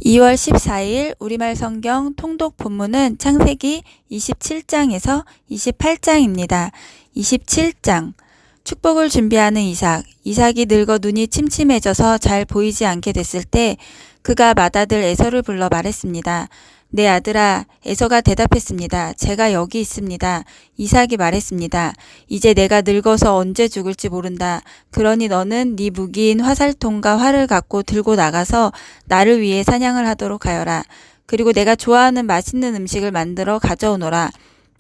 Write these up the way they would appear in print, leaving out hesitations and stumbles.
2월 14일 우리말 성경 통독 본문은 창세기 27장에서 28장입니다. 27장 축복을 준비하는 이삭. 이삭이 늙어 눈이 침침해져서 잘 보이지 않게 됐을 때 그가 맏아들 에서를 불러 말했습니다. 내 아들아, 에서가 대답했습니다. 제가 여기 있습니다. 이삭이 말했습니다. 이제 내가 늙어서 언제 죽을지 모른다. 그러니 너는 네 무기인 화살통과 활을 갖고 들고 나가서 나를 위해 사냥을 하도록 하여라. 그리고 내가 좋아하는 맛있는 음식을 만들어 가져오너라.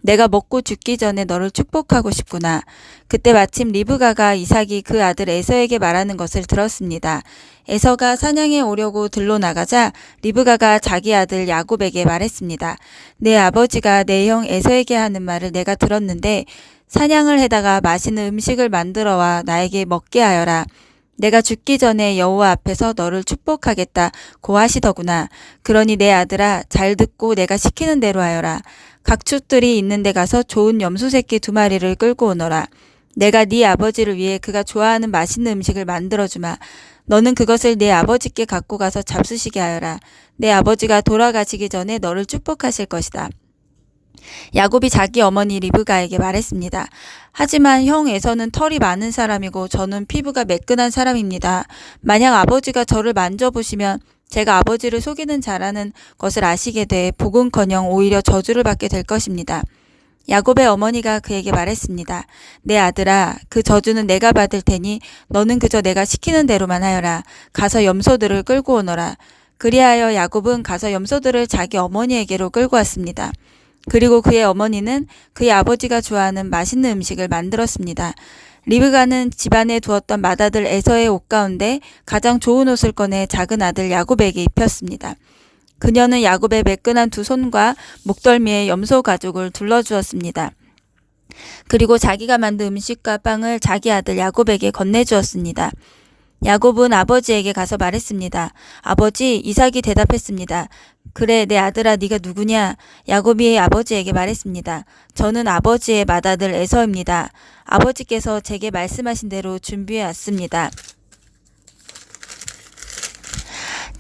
내가 먹고 죽기 전에 너를 축복하고 싶구나. 그때 마침 리브가가 이삭이 그 아들 에서에게 말하는 것을 들었습니다. 에서가 사냥에 오려고 들로 나가자 리브가가 자기 아들 야곱에게 말했습니다. 내 아버지가 내 형 에서에게 하는 말을 내가 들었는데 사냥을 해다가 맛있는 음식을 만들어 와 나에게 먹게 하여라. 내가 죽기 전에 여호와 앞에서 너를 축복하겠다고 하시더구나. 그러니 내 아들아, 잘 듣고 내가 시키는 대로 하여라. 각축들이 있는 데 가서 좋은 염소 새끼 2마리를 끌고 오너라. 내가 네 아버지를 위해 그가 좋아하는 맛있는 음식을 만들어주마. 너는 그것을 네 아버지께 갖고 가서 잡수시게 하여라. 내 아버지가 돌아가시기 전에 너를 축복하실 것이다. 야곱이 자기 어머니 리브가에게 말했습니다. 하지만 형 에서는 털이 많은 사람이고 저는 피부가 매끈한 사람입니다. 만약 아버지가 저를 만져보시면 제가 아버지를 속이는 자라는 것을 아시게 돼 복은커녕 오히려 저주를 받게 될 것입니다. 야곱의 어머니가 그에게 말했습니다. 내 아들아, 그 저주는 내가 받을 테니 너는 그저 내가 시키는 대로만 하여라. 가서 염소들을 끌고 오너라. 그리하여 야곱은 가서 염소들을 자기 어머니에게로 끌고 왔습니다. 그리고 그의 어머니는 그의 아버지가 좋아하는 맛있는 음식을 만들었습니다. 리브가는 집안에 두었던 맏아들 에서의 옷 가운데 가장 좋은 옷을 꺼내 작은 아들 야곱에게 입혔습니다. 그녀는 야곱의 매끈한 두 손과 목덜미에 염소 가죽을 둘러주었습니다. 그리고 자기가 만든 음식과 빵을 자기 아들 야곱에게 건네주었습니다. 야곱은 아버지에게 가서 말했습니다. 아버지, 이삭이 대답했습니다. 그래, 내 아들아, 네가 누구냐? 야곱이 아버지에게 말했습니다. 저는 아버지의 맏아들 에서입니다. 아버지께서 제게 말씀하신 대로 준비해 왔습니다.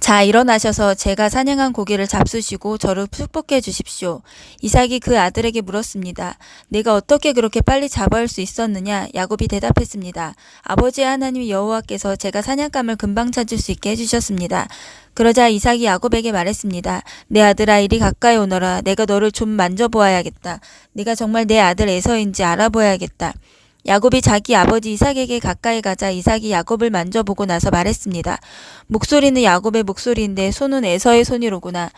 자, 일어나셔서 제가 사냥한 고기를 잡수시고 저를 축복해 주십시오. 이삭이 그 아들에게 물었습니다. 내가 어떻게 그렇게 빨리 잡아올 수 있었느냐? 야곱이 대답했습니다. 아버지의 하나님 여호와께서 제가 사냥감을 금방 찾을 수 있게 해주셨습니다. 그러자 이삭이 야곱에게 말했습니다. 내 아들아, 이리 가까이 오너라. 내가 너를 좀 만져보아야겠다. 네가 정말 내 아들 에서인지 알아보아야겠다. 야곱이 자기 아버지 이삭에게 가까이 가자 이삭이 야곱을 만져보고 나서 말했습니다. 목소리는 야곱의 목소리인데 손은 에서의 손이로구나.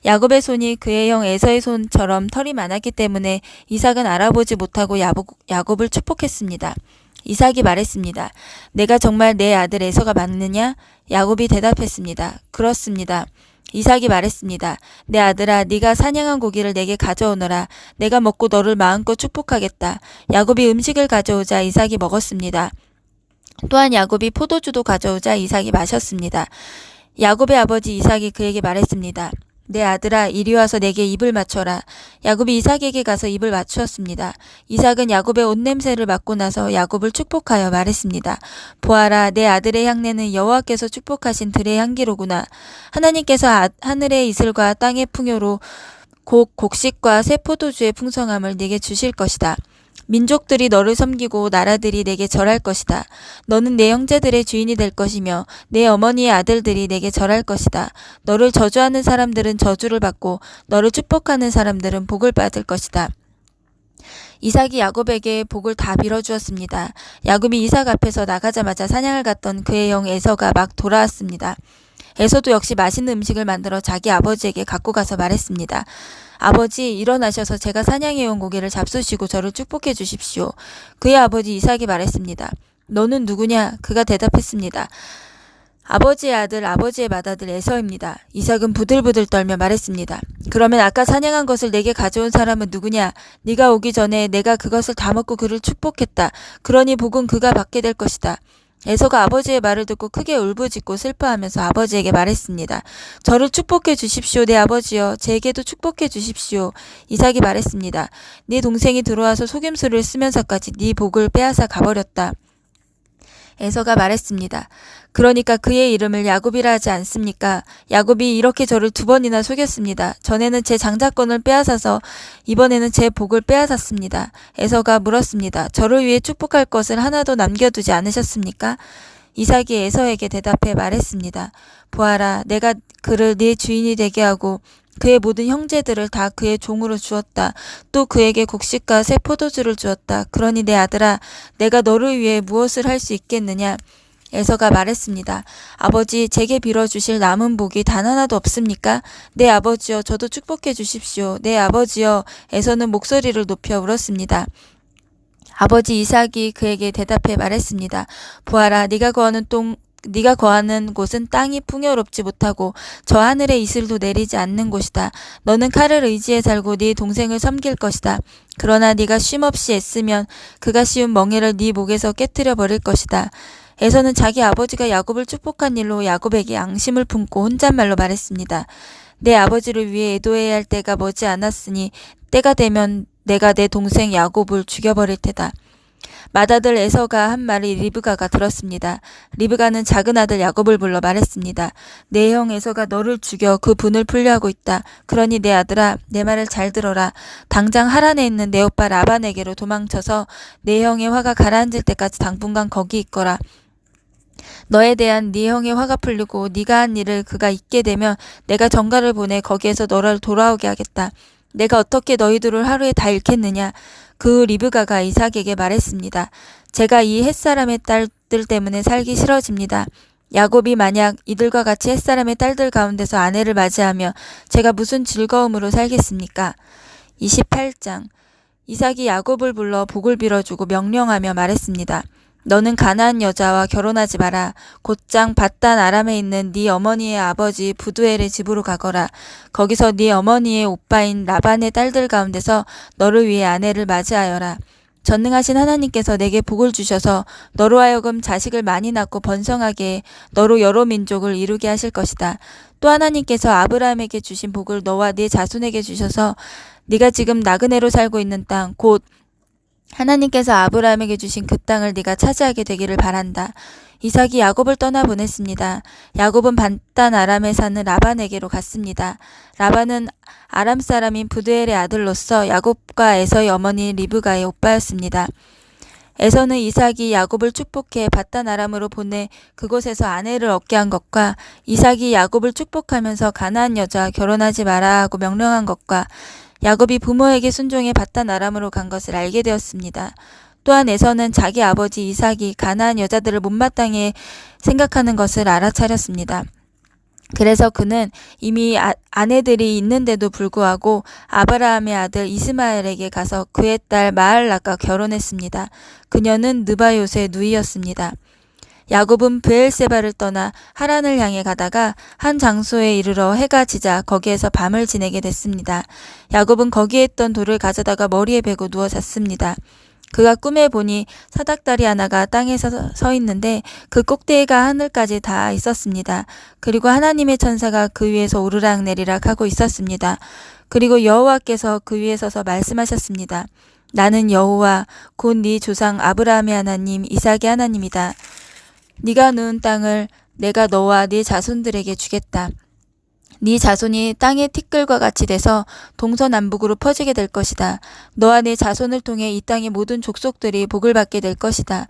야곱의 손이 그의 형 에서의 손처럼 털이 많았기 때문에 이삭은 알아보지 못하고 야곱을 축복했습니다. 이삭이 말했습니다. 내가 정말 내 아들 에서가 맞느냐? 야곱이 대답했습니다. 그렇습니다. 이삭이 말했습니다. 내 아들아, 네가 사냥한 고기를 내게 가져오너라. 내가 먹고 너를 마음껏 축복하겠다. 야곱이 음식을 가져오자 이삭이 먹었습니다. 또한 야곱이 포도주도 가져오자 이삭이 마셨습니다. 야곱의 아버지 이삭이 그에게 말했습니다. 내 아들아, 이리 와서 내게 입을 맞춰라. 야곱이 이삭에게 가서 입을 맞추었습니다. 이삭은 야곱의 옷냄새를 맡고 나서 야곱을 축복하여 말했습니다. 보아라, 내 아들의 향내는 여호와께서 축복하신 들의 향기로구나. 하나님께서 하늘의 이슬과 땅의 풍요로 곡식과 새 포도주의 풍성함을 네게 주실 것이다. 민족들이 너를 섬기고 나라들이 내게 절할 것이다. 너는 내 형제들의 주인이 될 것이며 내 어머니의 아들들이 내게 절할 것이다. 너를 저주하는 사람들은 저주를 받고 너를 축복하는 사람들은 복을 받을 것이다. 이삭이 야곱에게 복을 다 빌어주었습니다. 야곱이 이삭 앞에서 나가자마자 사냥을 갔던 그의 형 에서가 막 돌아왔습니다. 에서도 역시 맛있는 음식을 만들어 자기 아버지에게 갖고 가서 말했습니다. 아버지, 일어나셔서 제가 사냥해온 고기를 잡수시고 저를 축복해 주십시오. 그의 아버지 이삭이 말했습니다. 너는 누구냐? 그가 대답했습니다. 아버지의 아들, 아버지의 맏아들 에서입니다. 이삭은 부들부들 떨며 말했습니다. 그러면 아까 사냥한 것을 내게 가져온 사람은 누구냐? 네가 오기 전에 내가 그것을 다 먹고 그를 축복했다. 그러니 복은 그가 받게 될 것이다. 에서가 아버지의 말을 듣고 크게 울부짖고 슬퍼하면서 아버지에게 말했습니다. 저를 축복해 주십시오, 내 아버지여. 제게도 축복해 주십시오. 이삭이 말했습니다. 네 동생이 들어와서 속임수를 쓰면서까지 네 복을 빼앗아 가버렸다. 에서가 말했습니다. 그러니까 그의 이름을 야곱이라 하지 않습니까? 야곱이 이렇게 저를 2번이나 속였습니다. 전에는 제 장자권을 빼앗아서 이번에는 제 복을 빼앗았습니다. 에서가 물었습니다. 저를 위해 축복할 것을 하나도 남겨두지 않으셨습니까? 이삭이 에서에게 대답해 말했습니다. 보아라, 내가 그를 네 주인이 되게 하고 그의 모든 형제들을 다 그의 종으로 주었다. 또 그에게 곡식과 새 포도주를 주었다. 그러니 내 아들아, 내가 너를 위해 무엇을 할 수 있겠느냐? 에서가 말했습니다. 아버지, 제게 빌어주실 남은 복이 단 하나도 없습니까? 네 아버지여, 저도 축복해 주십시오. 네 아버지여. 에서는 목소리를 높여 울었습니다. 아버지 이삭이 그에게 대답해 말했습니다. 보아라, 네가 거하는 곳은 땅이 풍요롭지 못하고 저 하늘에 이슬도 내리지 않는 곳이다. 너는 칼을 의지해 살고 네 동생을 섬길 것이다. 그러나 네가 쉼없이 애쓰면 그가 씌운 멍에를 네 목에서 깨뜨려 버릴 것이다. 에서는 자기 아버지가 야곱을 축복한 일로 야곱에게 앙심을 품고 혼잣말로 말했습니다. 내 아버지를 위해 애도해야 할 때가 머지 않았으니 때가 되면 내가 내 동생 야곱을 죽여버릴 테다. 맏아들 에서가 한 말을 리브가가 들었습니다. 리브가는 작은 아들 야곱을 불러 말했습니다. 내 형 에서가 너를 죽여 그 분을 풀려하고 있다. 그러니 내 아들아, 내 말을 잘 들어라. 당장 하란에 있는 내 오빠 라반에게로 도망쳐서 내 형의 화가 가라앉을 때까지 당분간 거기 있거라. 너에 대한 네 형의 화가 풀리고 네가 한 일을 그가 잊게 되면 내가 전가를 보내 거기에서 너를 돌아오게 하겠다. 내가 어떻게 너희들을 하루에 다 잃겠느냐? 그 리브가가 이삭에게 말했습니다. 제가 이 햇사람의 딸들 때문에 살기 싫어집니다. 야곱이 만약 이들과 같이 햇사람의 딸들 가운데서 아내를 맞이하며 제가 무슨 즐거움으로 살겠습니까? 28장. 이삭이 야곱을 불러 복을 빌어주고 명령하며 말했습니다. 너는 가나안 여자와 결혼하지 마라. 곧장 밧단 아람에 있는 네 어머니의 아버지 부두엘의 집으로 가거라. 거기서 네 어머니의 오빠인 라반의 딸들 가운데서 너를 위해 아내를 맞이하여라. 전능하신 하나님께서 내게 복을 주셔서 너로 하여금 자식을 많이 낳고 번성하게 해 너로 여러 민족을 이루게 하실 것이다. 또 하나님께서 아브라함에게 주신 복을 너와 네 자손에게 주셔서 네가 지금 나그네로 살고 있는 땅, 곧 하나님께서 아브라함에게 주신 그 땅을 네가 차지하게 되기를 바란다. 이삭이 야곱을 떠나보냈습니다. 야곱은 밧단 아람에 사는 라반에게로 갔습니다. 라반은 아람 사람인 부드엘의 아들로서 야곱과 에서의 어머니 리브가의 오빠였습니다. 에서는 이삭이 야곱을 축복해 밧단 아람으로 보내 그곳에서 아내를 얻게 한 것과 이삭이 야곱을 축복하면서 가나안 여자와 결혼하지 마라 하고 명령한 것과 야곱이 부모에게 순종해 밧단 아람으로 간 것을 알게 되었습니다. 또한 에서는 자기 아버지 이삭이 가나안 여자들을 못마땅해 생각하는 것을 알아차렸습니다. 그래서 그는 이미 아내들이 있는데도 불구하고 아브라함의 아들 이스마엘에게 가서 그의 딸 마할락과 결혼했습니다. 그녀는 느바요스의 누이였습니다. 야곱은 브엘세바를 떠나 하란을 향해 가다가 한 장소에 이르러 해가 지자 거기에서 밤을 지내게 됐습니다. 야곱은 거기에 있던 돌을 가져다가 머리에 베고 누워 잤습니다. 그가 꿈에 보니 사닥다리 하나가 땅에 서 있는데 그 꼭대기가 하늘까지 닿아 있었습니다. 그리고 하나님의 천사가 그 위에서 오르락 내리락 하고 있었습니다. 그리고 여호와께서 그 위에 서서 말씀하셨습니다. 나는 여호와 곧 네 조상 아브라함의 하나님 이삭의 하나님이다. 네가 누운 땅을 내가 너와 네 자손들에게 주겠다. 네 자손이 땅의 티끌과 같이 돼서 동서남북으로 퍼지게 될 것이다. 너와 네 자손을 통해 이 땅의 모든 족속들이 복을 받게 될 것이다.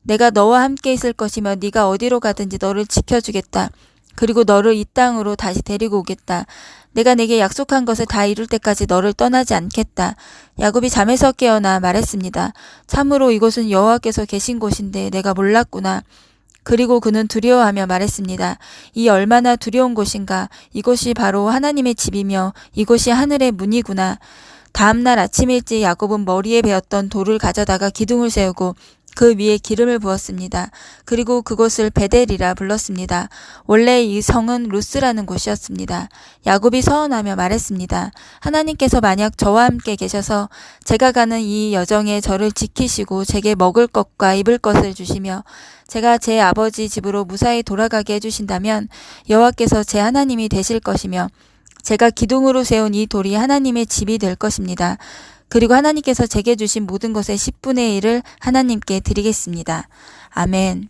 내가 너와 함께 있을 것이며 네가 어디로 가든지 너를 지켜주겠다. 그리고 너를 이 땅으로 다시 데리고 오겠다. 내가 내게 약속한 것을 다 이룰 때까지 너를 떠나지 않겠다. 야곱이 잠에서 깨어나 말했습니다. 참으로 이곳은 여호와께서 계신 곳인데 내가 몰랐구나. 그리고 그는 두려워하며 말했습니다. 이 얼마나 두려운 곳인가. 이곳이 바로 하나님의 집이며 이곳이 하늘의 문이구나. 다음 날 아침 일찍 야곱은 머리에 베었던 돌을 가져다가 기둥을 세우고 그 위에 기름을 부었습니다. 그리고 그곳을 베델이라 불렀습니다. 원래 이 성은 루스라는 곳이었습니다. 야곱이 서원하며 말했습니다. 하나님께서 만약 저와 함께 계셔서 제가 가는 이 여정에 저를 지키시고 제게 먹을 것과 입을 것을 주시며 제가 제 아버지 집으로 무사히 돌아가게 해주신다면 여호와께서 제 하나님이 되실 것이며 제가 기둥으로 세운 이 돌이 하나님의 집이 될 것입니다. 그리고 하나님께서 제게 주신 모든 것의 10분의 1을 하나님께 드리겠습니다. 아멘.